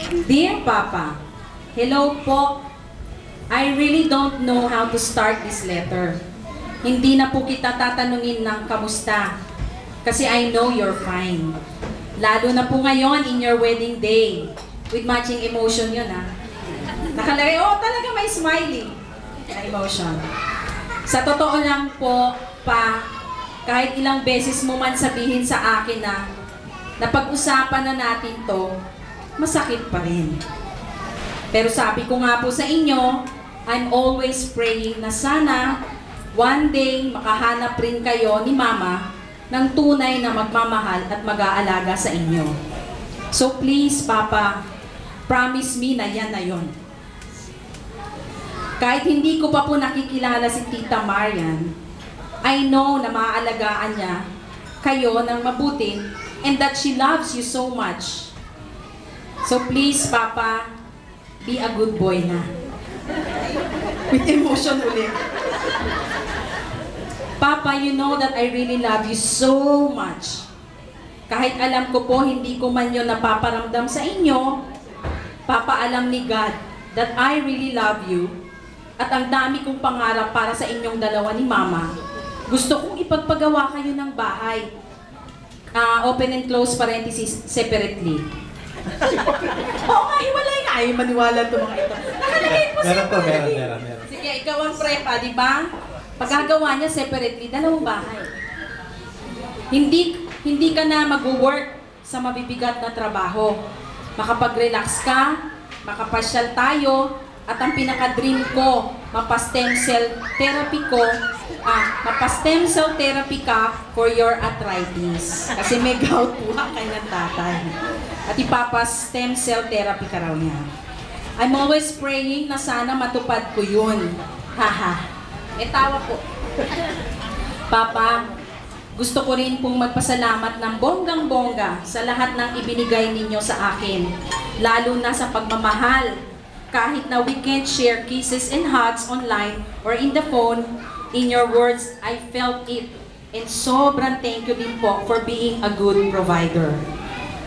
Dear Papa, hello po. I really don't know how to start this letter. Hindi na po kita tatanungin ng kamusta. Kasi I know you're fine. Lalo na po ngayon in your wedding day. With matching emotion yun ha. Nakalagay, oh talaga may smiley na emotion. Sa totoo lang po, Pa, kahit ilang beses mo man sabihin sa akin na napag-usapan na natin to, masakit pa rin. Pero sabi ko nga po sa inyo, I'm always praying na sana one day makahanap rin kayo ni Mama ng tunay na magmamahal at mag-aalaga sa inyo. So please, Papa, promise me na yan na yun. Kahit hindi ko pa po nakikilala si Tita Marian, I know na maaalagaan niya kayo ng mabuti and that she loves you so much. So please, Papa, be a good boy na. With emotion ulit. Papa, you know that I really love you so much. Kahit alam ko po, hindi ko man yun napaparamdam sa inyo, Papa, alam ni God that I really love you at ang dami kong pangarap para sa inyong dalawa ni Mama. Gusto kong ipagpagawa kayo ng bahay. Open and close parenthesis, separately. Oo nga, hiwalay nga. Ay, maniwala ito mga ito. Nakalagay po separately. Meron. Sige, ikaw ang prepa, di ba? Pagkagawa niya separately, dalawang bahay. Hindi ka na mag-work sa mabibigat na trabaho. Makapag-relax ka, makapasyal tayo, at ang pinaka-dream ko, mapa-stem cell therapy ka for your arthritis. Kasi may gout po kay ng tatay. At ipapa-stem cell therapy ka raw niya. I'm always praying na sana matupad ko yun. Haha. May tawa po. Papa, gusto ko rin pong magpasalamat ng bonggang-bongga sa lahat ng ibinigay ninyo sa akin. Lalo na sa pagmamahal. Kahit na we can't share kisses and hugs online or in the phone, in your words, I felt it. And sobrang thank you din po for being a good provider.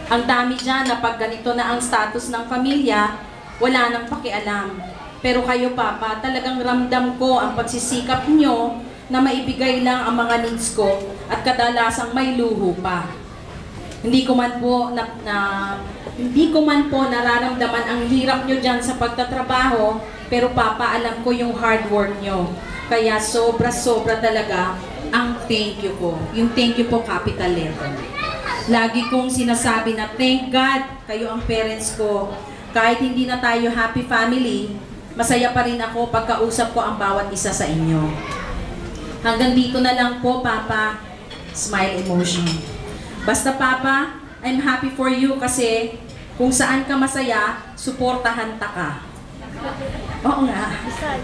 Ang dami dyan na pag ganito na ang status ng pamilya, wala nang pakialam. Pero kayo, Papa, talagang ramdam ko ang pagsisikap nyo na maibigay lang ang mga needs ko at kadalasang may luho pa. Hindi ko man po nararamdaman ang hirap nyo dyan sa pagtatrabaho, pero Papa, alam ko yung hard work nyo. Kaya sobra-sobra talaga ang thank you ko. Yung thank you po, capital letter. Lagi kong sinasabi na thank God kayo ang parents ko. Kahit hindi na tayo happy family, masaya pa rin ako pagkausap ko ang bawat isa sa inyo. Hanggang dito na lang po, Papa. Smile emotion. Basta, Papa, I'm happy for you kasi kung saan ka masaya, suportahan ta ka. Oo nga.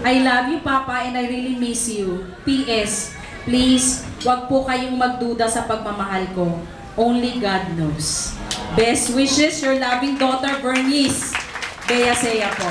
I love you, Papa, and I really miss you. P.S. Please, wag po kayong magduda sa pagmamahal ko. Only God knows. Best wishes, your loving daughter, Bernice Bea Sea po.